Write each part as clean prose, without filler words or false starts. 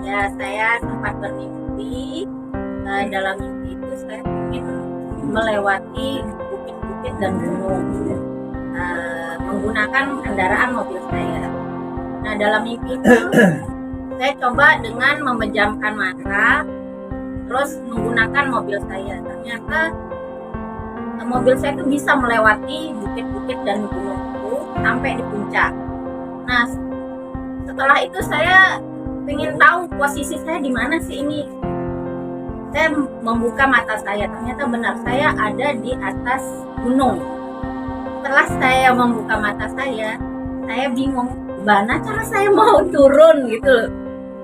Ya, saya sempat bermimpi. Dalam mimpi itu saya ingin melewati bukit-bukit dan gunung menggunakan kendaraan mobil saya. Nah, dalam mimpi itu saya coba dengan memejamkan mata, terus menggunakan mobil saya. Ternyata mobil saya itu bisa melewati bukit-bukit dan gunung itu sampai di puncak. Nah, setelah itu saya ingin tahu posisi saya di mana sih ini. Saya membuka mata saya, ternyata benar saya ada di atas gunung. Setelah saya membuka mata saya bingung gimana cara saya mau turun gitu loh.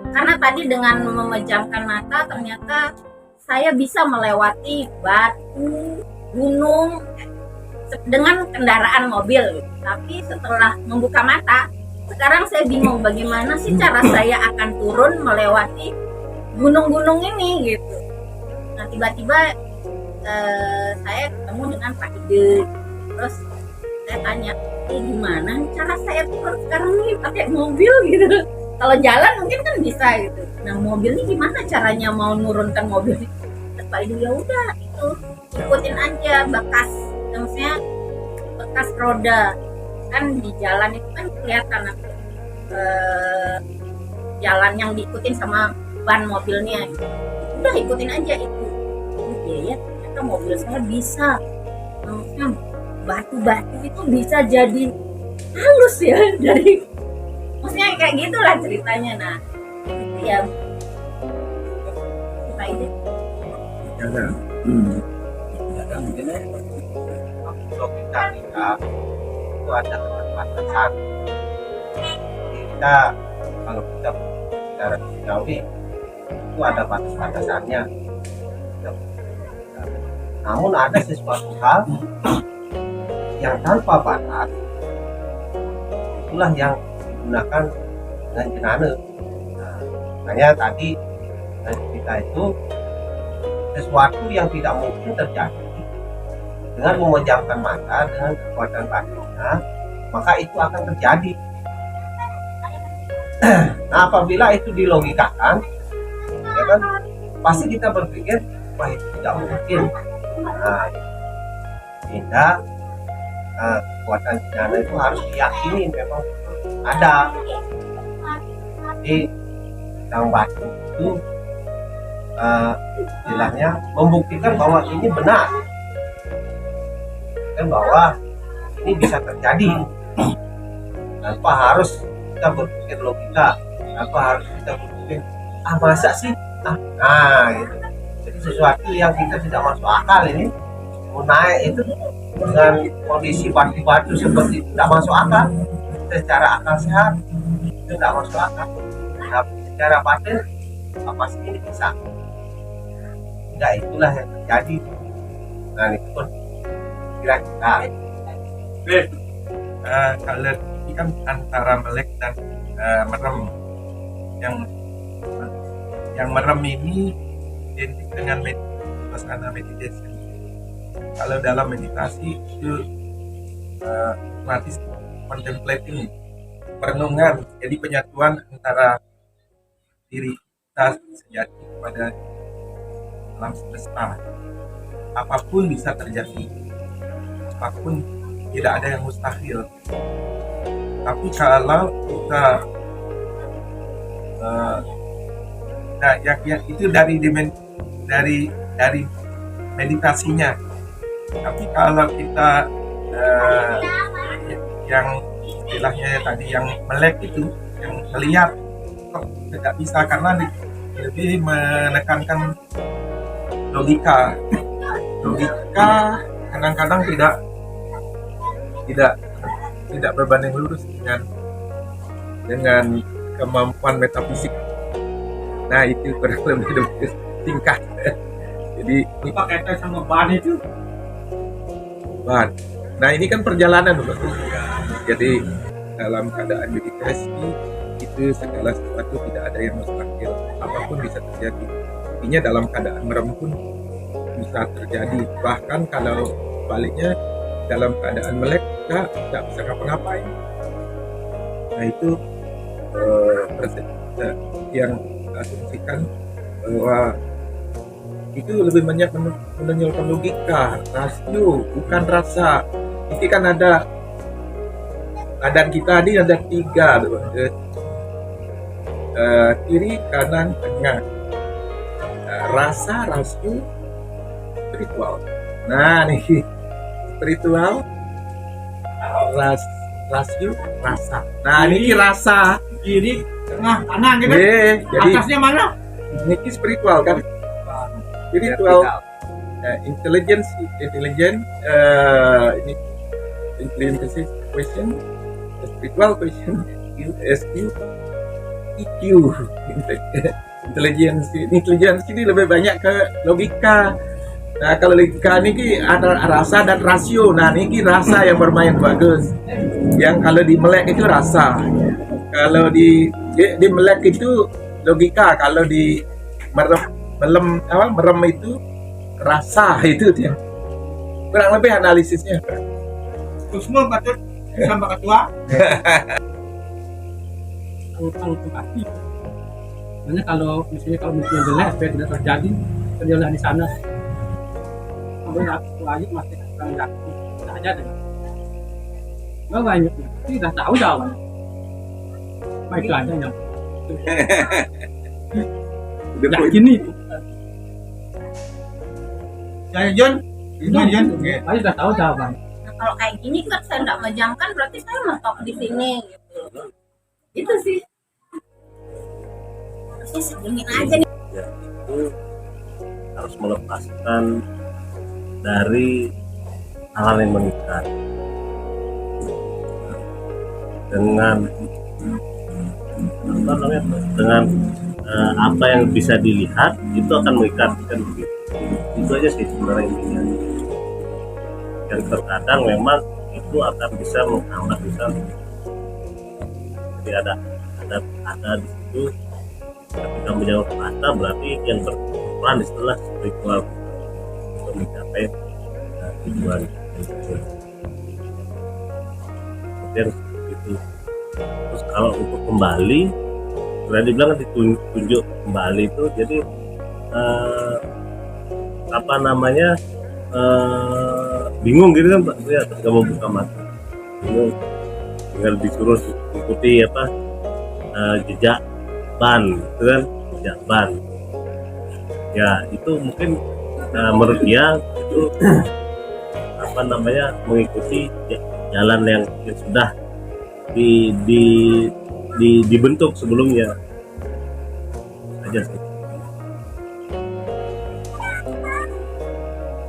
Karena tadi dengan memejamkan mata ternyata saya bisa melewati batu, gunung dengan kendaraan mobil. Tapi setelah membuka mata, sekarang saya bingung bagaimana sih cara saya akan turun melewati gunung-gunung ini gitu. Nah, tiba-tiba saya ketemu dengan Pak Ide. Terus saya tanya, gimana cara saya turun sekarang nih pakai mobil gitu. Kalau jalan mungkin kan bisa gitu. Nah, mobil ini gimana caranya mau nurunkan mobil? Terus Pak Ide, ya udah itu ikutin aja bekas, maksudnya bekas roda kan di jalan itu kan kelihatan jalan yang diikutin sama ban mobilnya gitu. Udah ikutin aja itu. Ya ternyata mobil saya bisa, maksudnya batu-batu itu bisa jadi halus ya, dari maksudnya kayak gitulah ceritanya. Nah itu ya kita ini logika kita itu ada batasan. Kita kalau kita bicara jauh itu ada batas-batasannya. Namun ada sesuatu hal yang tanpa batas, itulah yang digunakan dengan jenane. Nah, makanya tadi kita itu sesuatu yang tidak mungkin terjadi dengan memejamkan mata dengan kekuatan batinnya, maka itu akan terjadi. Nah, apabila itu dilogikakan, ya kan, pasti kita berpikir, wah itu tidak mungkin. Nah, sehingga kekuatan jana itu harus diyakini memang ada. Jadi yang batu itu istilahnya membuktikan bahwa ini benar, dan bahwa ini bisa terjadi tanpa harus kita berpikir logika, tanpa harus kita berpikir masa sih, nah gitu. Jadi sesuatu yang kita tidak masuk akal ini mau naik itu dengan kondisi batu-batu seperti itu tidak masuk akal. Secara akal sehat itu tidak masuk akal, tapi secara batin apa sih ini bisa? Tidak, itulah yang terjadi. Nah itu pun kira-kira kalau ini kan antara melek dan merem. Yang merem ini identik dengan suasana meditation. Kalau dalam meditasi itu otomatis contemplating, perenungan, jadi penyatuan antara diri kita sejati kepada alam semesta. Apapun bisa terjadi, apapun, tidak ada yang mustahil. Tapi kalau kita yang itu dari meditasinya. Tapi kalau kita yang istilahnya tadi yang melek itu, yang melihat, kok tidak bisa, karena lebih menekankan logika kadang-kadang tidak berbanding lurus dengan kemampuan metafisik. Nah itu kurang lebih singkat. Jadi ini pakai tes sama ban itu. Ban. Nah ini kan perjalanan, Mbak. Jadi dalam keadaan meditasi itu segala sesuatu tidak ada yang mustahil, apapun bisa terjadi. Intinya dalam keadaan merem pun bisa terjadi. Bahkan kalau baliknya dalam keadaan melek kita tidak bisa ngapa-ngapain. Nah itu yang asumsikan bahwa itu lebih banyak menonjolkan logika, rasio, bukan rasa. Ini kan ada badan kita ini ada 3, kiri, kanan, tengah. Rasa, rasio, spiritual. Nah nih, spiritual, rasio, rasa. Nah ini rasa. Kiri, tengah, kanan gitu. Jadi Atasnya mana? ini spiritual kan? Spiritual, intelligence, ini intelligence question, spiritual question, SQ, EQ, intelligence ini lebih banyak ke logika. Nah kalau logika ini ada rasa dan rasio. Nah ini rasa yang bermain bagus. Yang kalau di melek itu rasa. Kalau di melek itu logika. Kalau di merem itu rasa. Itu dia. Kurang lebih analisisnya. Kusnul patut sama ketua. Utang kaki. Karena kalau misalnya jelek supaya tidak terjadi, kerjalah di sana. Kamu wajib masih transaksi saja deh. Nggak banyak, tidak tahu jawaban. Baik aja ya. Yakin nih. Saya John, John, saya sudah tahu jawaban. Nah, kalau kayak gini kan saya tidak menjamkan, berarti saya mentok di sini gitu. Itu sih. Harusnya segini aja nih. Ya, itu harus melepaskan dari hal yang mengikat dengan apa yang bisa dilihat itu akan mengikat kan begitu. Itu aja sih sebenarnya intinya. Dan terkadang memang itu akan bisa menghambat, jadi ada di situ ketika menjawab kata berarti yang berperan di setelah spiritual untuk mencapai tujuan kemudian itu. Terus kalau untuk kembali sudah dibilang ditunjuk kembali itu, jadi bingung gitu kan Pak ya, ketika mau buka mata bingung, tinggal disuruh ikuti jejak ban gitu kan, jejak ban ya itu mungkin menurut dia itu mengikuti jalan yang sudah dibentuk sebelumnya aja sih.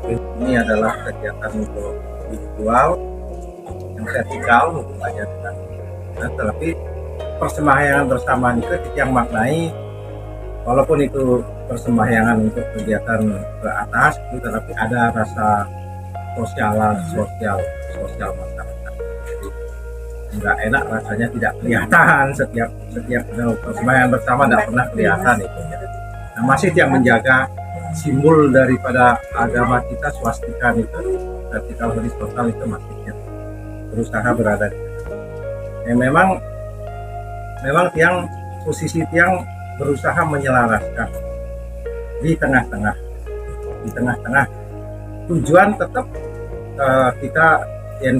Ini adalah kegiatan untuk spiritual yang vertikal hubungannya dengan tetapi persembahyangan bersama itu yang maknai walaupun itu persembahyangan untuk kegiatan ke atas itu, tetapi ada rasa sosial masyarakat. Jadi nggak enak rasanya tidak kelihatan setiap persembahyangan bersama tidak pernah kelihatan itu. Nah, masjid yang menjaga simbol daripada agama kita, swastika itu vertikal horizontal itu masjidnya berusaha berada di memang tiang posisi tiang berusaha menyelaraskan di tengah-tengah tujuan tetap kita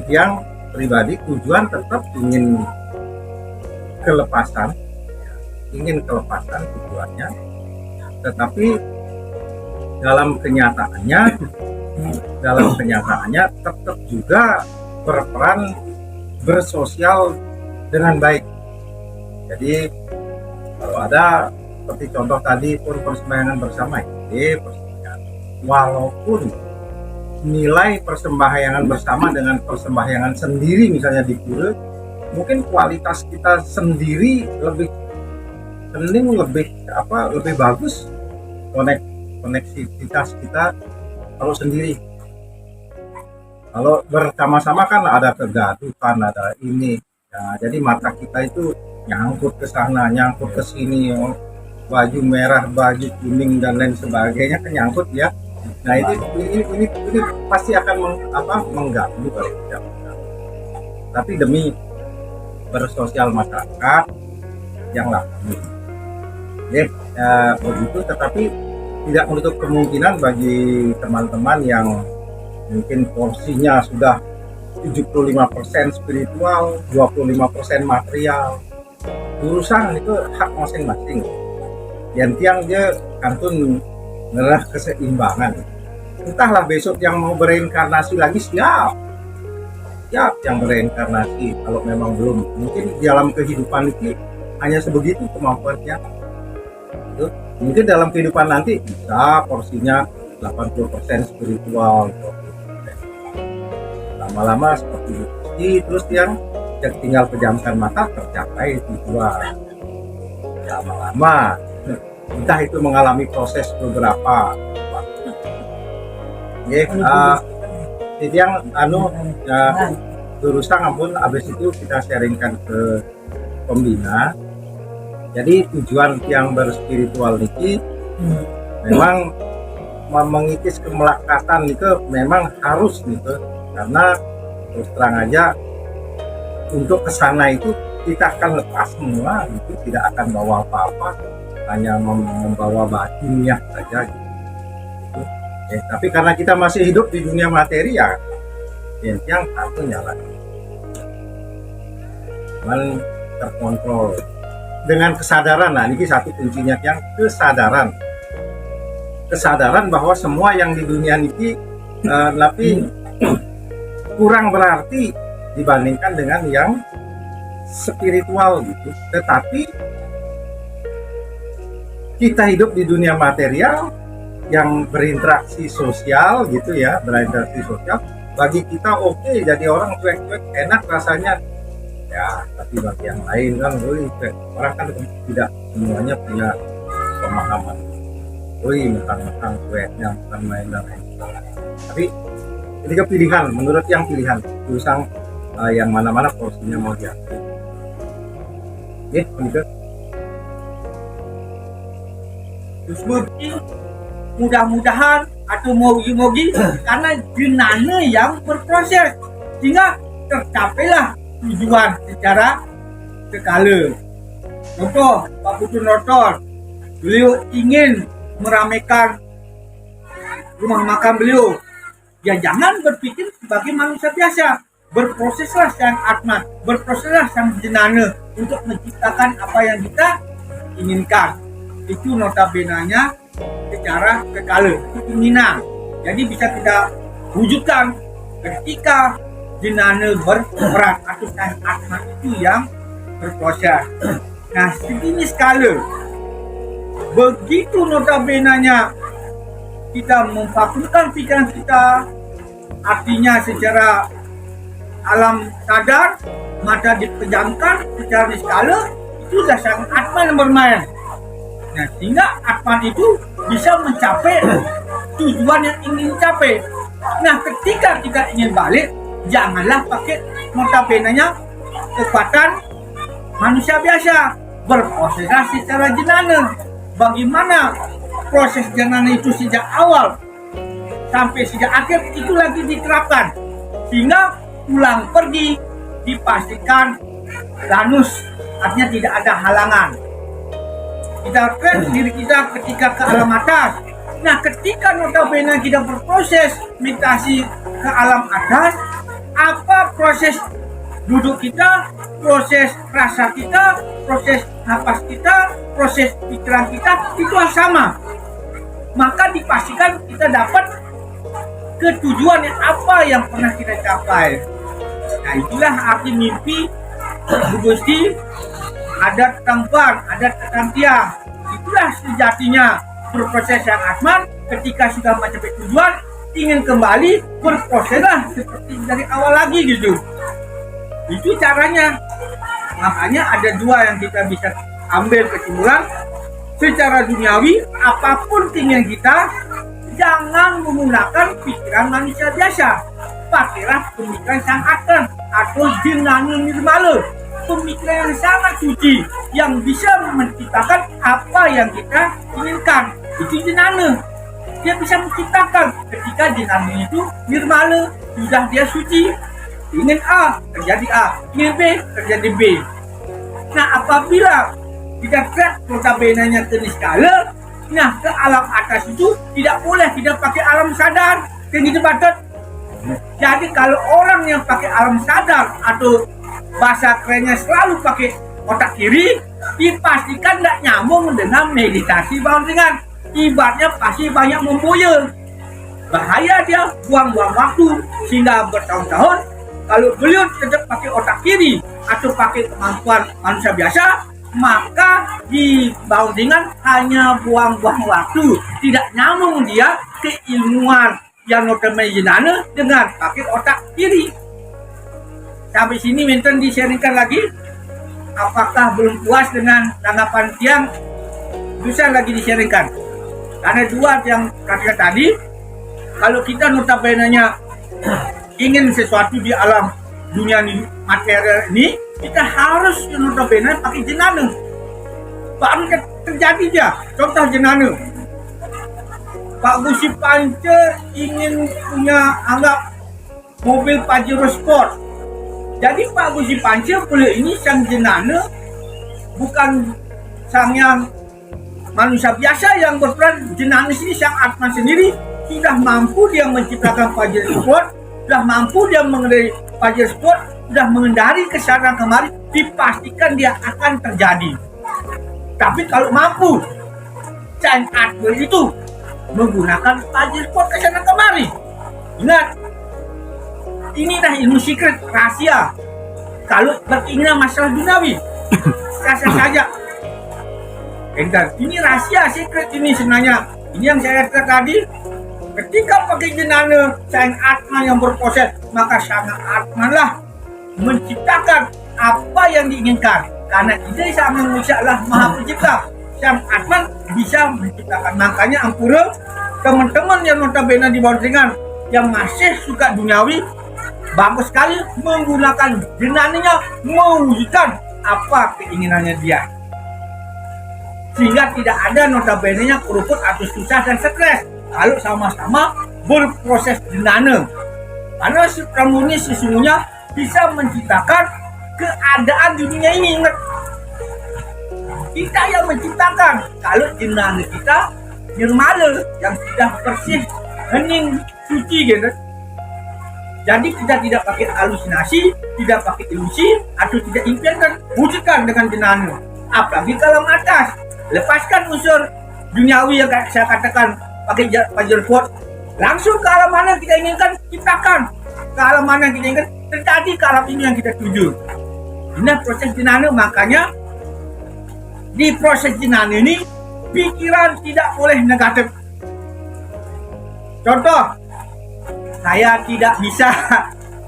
tiang pribadi tujuan tetap ingin kelepasan tujuannya, tetapi dalam kenyataannya tetap juga berperan bersosial dengan baik. Jadi kalau ada seperti contoh tadi pun persembahyangan bersama walaupun nilai persembahyangan bersama dengan persembahyangan sendiri misalnya di pura, mungkin kualitas kita sendiri lebih bagus koneksivitas kita kalau sendiri. Kalau bersama-sama kan ada kegaduhan, ada ini ya, jadi mata kita itu nyangkut ke sana, nyangkut ke sini, baju merah, baju kuning dan lain sebagainya kan nyangkut ya. Nah ini pasti akan mengganggu kalau tidak. Tapi demi bersosial masyarakat, yang lakoni. Begitu, tetapi tidak menutup kemungkinan bagi teman-teman yang mungkin porsinya sudah 75% spiritual, 25% material. Urusan itu hak masing-masing. Yang tiang dia kantun ngerah keseimbangan. Entahlah besok yang mau bereinkarnasi lagi siap yang bereinkarnasi. Kalau memang belum, mungkin dalam kehidupan ini hanya sebegitu kemampuannya. Mungkin dalam kehidupan nanti bisa porsinya 80% spiritual, 20%. Lama-lama seperti itu, terus yang tinggal pejamkan mata tercapai tujuan. Lama-lama entah itu mengalami proses beberapa waktu. Jadi yang urusan ampun habis itu kita sharingkan ke pembina. Jadi tujuan yang berspiritual ini memang mengikis kemelekatan itu memang harus gitu, karena terus terang aja untuk kesana itu kita akan lepas semua gitu, tidak akan bawa apa-apa, hanya membawa batinnya saja gitu. Tapi karena kita masih hidup di dunia materi ya yang satu nyala terkontrol dengan kesadaran. Nah ini satu kuncinya yang kesadaran bahwa semua yang di dunia ini tapi kurang berarti dibandingkan dengan yang spiritual gitu. Tetapi kita hidup di dunia material yang berinteraksi sosial gitu ya, berinteraksi sosial bagi kita oke, jadi orang cuek-cuek enak rasanya ya, tapi bagi yang lain kan orang kan tidak semuanya punya pemahaman mentang-mentang cueknya bukan main dan lain. Tapi ketika pilihan, menurut yang pilihan urusan yang mana-mana porsinya mau diambil. Begitu. Terus mudah-mudahan atau mogi-mogi karena jenana yang berproses sehingga tercapailah tujuan secara sekala. Contoh Pak Putu Notor, beliau ingin meramaikan rumah makan beliau. Ya jangan berpikir sebagai manusia biasa, berproseslah sang atma, berproseslah sang jenana untuk menciptakan apa yang kita inginkan. Itu notabenanya secara sekala, itu keinginan. Jadi bisa kita wujudkan ketika jenana berperan atau sang atma itu yang berproses. Nah, segini skala. Begitu notabenanya kita memfakulkan pikiran kita, artinya secara alam sadar, mata dipejamkan secara skala, itu sudah sang atma yang bermain. Nah, sehingga atma itu bisa mencapai tujuan yang ingin dicapai. Nah, ketika kita ingin balik, janganlah pakai notabenanya kekuatan manusia biasa, berproseslah secara jenana. Bagaimana proses jenana itu sejak awal sampai sejak akhir itu lagi diterapkan, sehingga pulang pergi dipastikan lanus, artinya tidak ada halangan. Kita lihat diri kita ketika ke alam atas. Nah, ketika notabene kita berproses meditasi ke alam atas, apa proses duduk kita, proses rasa kita, proses napas kita, proses pikiran kita, itu sama. Maka dipastikan kita dapat ketujuan yang apa yang pernah kita capai. Nah, itulah arti mimpi Gusti. Ada tangpan, ada ketantian. Itulah sejatinya berproses yang atman. Ketika sudah mencapai tujuan, ingin kembali berproseslah seperti dari awal lagi gitu. Itu caranya. Makanya ada dua yang kita bisa ambil kesimpulan. Secara duniawi, apapun keinginan kita, jangan menggunakan pikiran manusia biasa. Pakailah pemikiran sang atman atau jenana nirmala. Pemikiran yang sangat suci, yang bisa menciptakan apa yang kita inginkan. Itu jenana. Dia bisa menciptakan ketika jenana itu nirmala, sudah dia suci. Ingin A, terjadi A. Ingin B, terjadi B. Nah, apabila kita trek notabene-nya ke skala. Nah, ke alam atas itu tidak boleh kita pakai alam sadar. Kayak gitu Batot. Jadi kalau orang yang pakai alam sadar atau bahasa kerennya selalu pakai otak kiri, dipastikan tidak nyambung dengan meditasi bouncingan. Ibaratnya pasti banyak memboyel. Bahaya dia buang-buang waktu sehingga bertahun-tahun kalau beliau tetap pakai otak kiri atau pakai kemampuan manusia biasa, maka di bouncingan hanya buang-buang waktu, tidak nyambung dia keilmuan yang notabene dengan pakai otak kiri. Sampai sini Minton di-sharingkan lagi. Apakah belum puas dengan tanggapan tiang? Bisa lagi di-sharingkan. Karena dua yang kata tadi, kalau kita notabene-nya ingin sesuatu di alam dunia ini, materi ini, kita harus notabene pakai jenana. Baru terjadi dia. Contoh jenana. Pak Gusi Panca ingin punya anggap mobil Pajero Sport. Jadi Pak Gusi Panca beliau ini sang jenana, bukan sang yang manusia biasa yang berperan. Jenana sini sang Atman sendiri sudah mampu dia menciptakan Pajero Sport, sudah mampu dia mengendari Pajero Sport, sudah mengendari kesana kemari, dipastikan dia akan terjadi. Tapi kalau mampu sang Atman itu menggunakan Pajero Sport kesana kemari, ingat, inilah ilmu secret, rahasia. Kalau berkeinginan masalah duniawi, rasa saja. Ini rahasia secret ini sebenarnya. Ini yang saya katakan tadi. Ketika pakai jenana sang Atman yang berproses, maka sang Atman lah menciptakan apa yang diinginkan. Karena dia sang manusia lah Maha Pencipta. Sang Atman bisa menciptakan. Makanya ampura teman-teman yang notabene di bouncingan yang masih suka duniawi, bagus sekali menggunakan jenananya mewujudkan apa keinginannya dia. Sehingga tidak ada notabene-nya keruput atau susah dan stres kalau sama-sama berproses jenana. Karena Pramurni sesungguhnya bisa menciptakan keadaan di dunia ini. Ingat, kita yang menciptakan. Kalau jenana kita nirmala yang sudah bersih, hening, suci gitu. Jadi kita tidak pakai halusinasi, tidak pakai ilusi, atau tidak impiankan, wujudkan dengan jenana. Apalagi kalau atas, lepaskan unsur duniawi yang saya katakan pakai Pajero Sport, langsung ke alam mana kita inginkan, ciptakan. Ke alam mana kita inginkan, terjadi ke alam ini yang kita tuju. Ini proses jenana, makanya di proses jenana ini pikiran tidak boleh negatif. Contoh, saya tidak bisa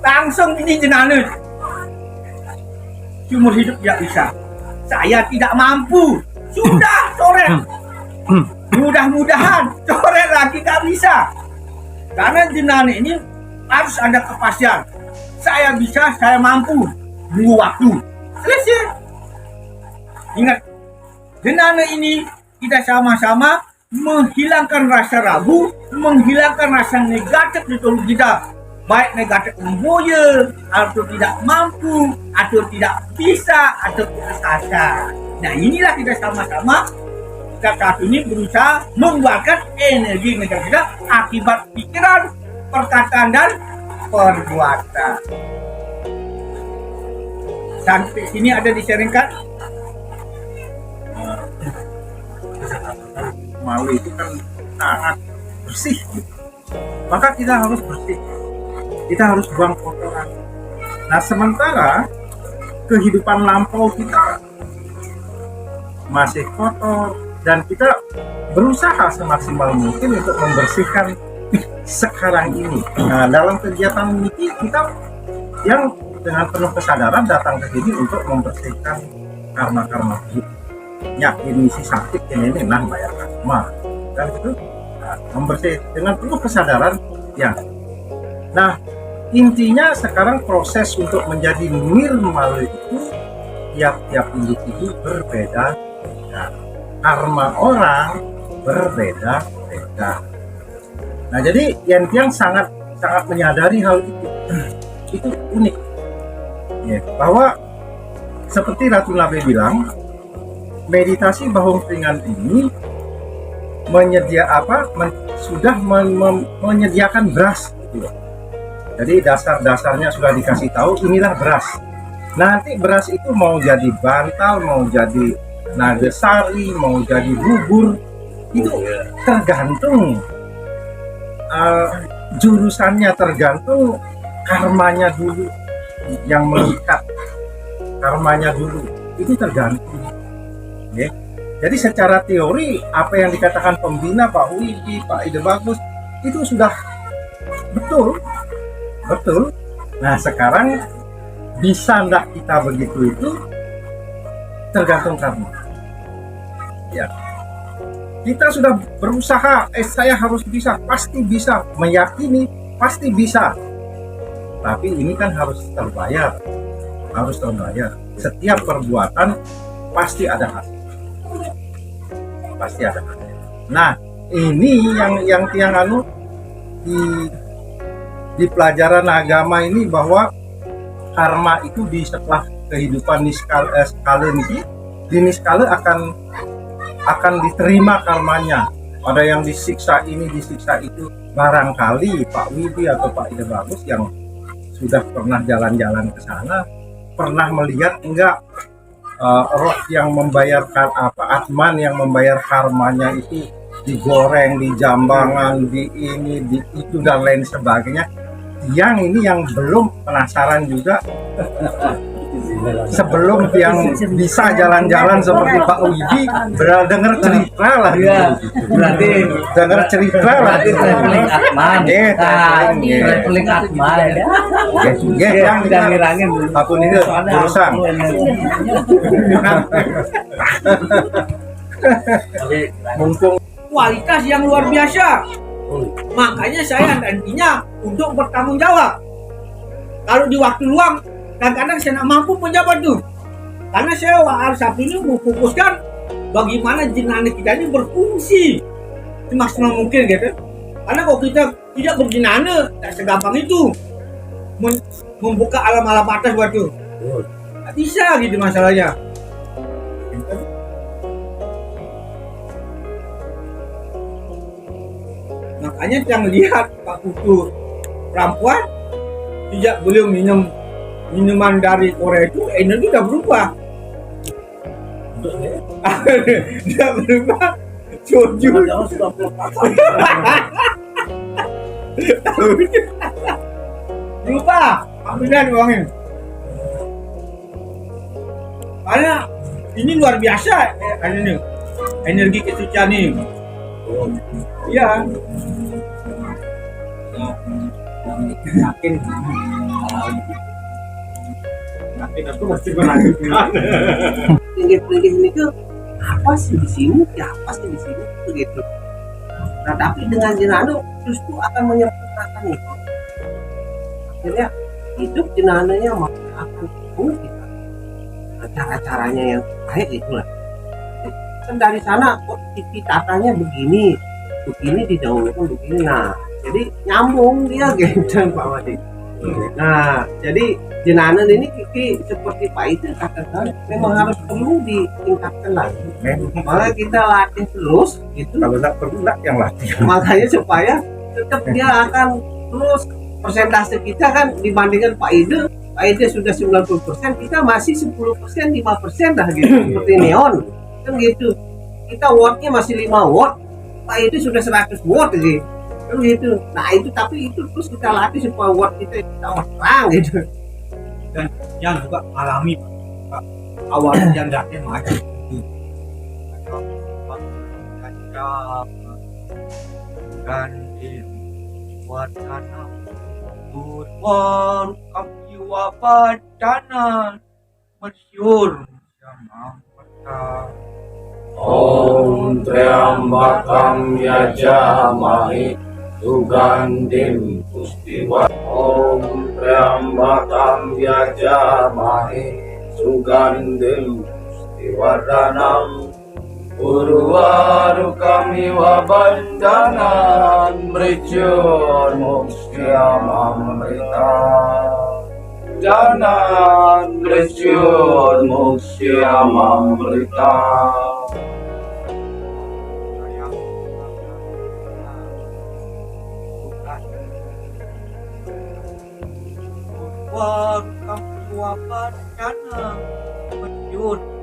langsung ini jenana, seumur hidup tidak bisa. Saya tidak mampu, sudah coret. Mudah-mudahan coret lagi tak bisa. Karena jenana ini harus ada kepastian. Saya bisa, saya mampu. Tunggu waktu. Selesai. Ingat, jenana ini kita sama-sama menghilangkan rasa ragu, menghilangkan rasa negatif di tubuh kita, baik negatif memboya, atau tidak mampu, atau tidak bisa, atau putus asa. Nah, inilah kita sama-sama saat ini berusaha mengeluarkan energi negatif kita akibat pikiran, perkataan, dan perbuatan. Sampai sini ada di-sharingkan. Malu itu kan sangat bersih, maka kita harus bersih, kita harus buang kotoran. Nah, sementara kehidupan lampau kita masih kotor dan kita berusaha semaksimal mungkin untuk membersihkan sekarang ini. Nah, dalam kegiatan ini kita yang dengan penuh kesadaran datang ke sini untuk membersihkan karma-karma hidup. Ya, ini si sakit ini nah bayar karma dan itu membersih dengan penuh kesadaran ya. Nah, intinya sekarang proses untuk menjadi nirmala itu tiap-tiap individu berbeda, karma orang berbeda-beda. Nah, jadi yang sangat menyadari hal itu unik ya, bahwa seperti Ratu Nabe bilang, meditasi bahu keringat ini sudah menyediakan beras gitu. Jadi dasar-dasarnya sudah dikasih tahu, inilah beras. Nanti beras itu mau jadi bantal, mau jadi nagasari, mau jadi bubur, itu tergantung jurusannya, tergantung karmanya dulu yang mengikat, karmanya dulu itu tergantung. Ya. Jadi secara teori apa yang dikatakan pembina Pak Widi, Pak Ide Bagus itu sudah betul. Nah sekarang bisa enggak kita begitu itu tergantung karma. Ya. Kita sudah berusaha, saya harus bisa, pasti bisa, meyakini pasti bisa. Tapi ini kan harus terbayar. Setiap perbuatan pasti ada hasil. Nah, ini yang tiang di pelajaran agama ini, bahwa karma itu di setelah kehidupan niskala akan diterima karmanya. Ada yang disiksa ini, disiksa itu. Barangkali Pak Widi atau Pak Ide Bagus yang sudah pernah jalan-jalan ke sana, pernah melihat enggak roh yang membayarkan atman yang membayar karmanya itu digoreng, di jambangan, di ini, di itu dan lain sebagainya. Yang ini yang belum penasaran juga. Sebelum yang bisa jalan-jalan seperti Pak Widi, dengar cerita lah gitu. Berarti Dengar cerita lah. traveling Atman. Traveling Atman. Yang ngirangin apapun itu urusan. Mumpung kualitas yang luar biasa. Makanya saya nantinya untuk bertanggung jawab. Kalau di waktu luang, kadang-kadang saya tidak mampu menjawab tuh. Karena saya harus saat ini memfokuskan bagaimana jenana kita ini berfungsi semaksimal mungkin gitu. Karena kalau kita tidak berjenana, tak segampang itu membuka alam-alam atas buat tuh. Tak bisa gitu masalahnya. Makanya yang lihat Pak Putu perempuan tidak boleh minum minuman dari Korea itu, energi udah berubah. Tidak berubah. Soju. Berubah. Ambilkan uangnya. Karena ini luar biasa ini energi kesucian ini. Iya. Yakin aku masih melanjutkan. Pinggir-pinggir ini ke apa sih di sini? Ya apa sih di sini begitu. Nah, tapi dengan jenana justru akan menyempurnakan itu. Akhirnya hidup jenananya akan kita. Nah, cara-caranya yang baik itulah. Kan dari sana kok tatanya begini didahulukan begini. Nah, jadi nyambung dia gitu Pak Wadi. Nah, jadi jenana ini Kiki seperti Pak itu katakan memang harus perlu ditingkatkan lagi. Makanya kita latih terus gitu. kalau nggak perlu nggak yang latih. Makanya supaya tetap dia akan terus persentase kita kan dibandingkan Pak Ide sudah 90%, kita masih 10%, 5% dah gitu. Seperti neon kan gitu. Kita wattnya masih 5 watt, Pak Ide sudah 100 watt gitu. Kan gitu. Nah itu tapi itu terus kita latih supaya watt kita terang gitu. Dan yang juga alami Pak, awal yang datang maju ganti wacana turwan kakiwa padana masyur sama mata Om Triambakam Yajamahi Sugandhim Pustiwa Om Triambakam Yajamahi Sugandhim Pustiwardanam Urvarukamiwa Bandhanan Mrityur Muksyamamrita Dana Mrityur Muksya Mamrita. Warkam suapan dana Menyut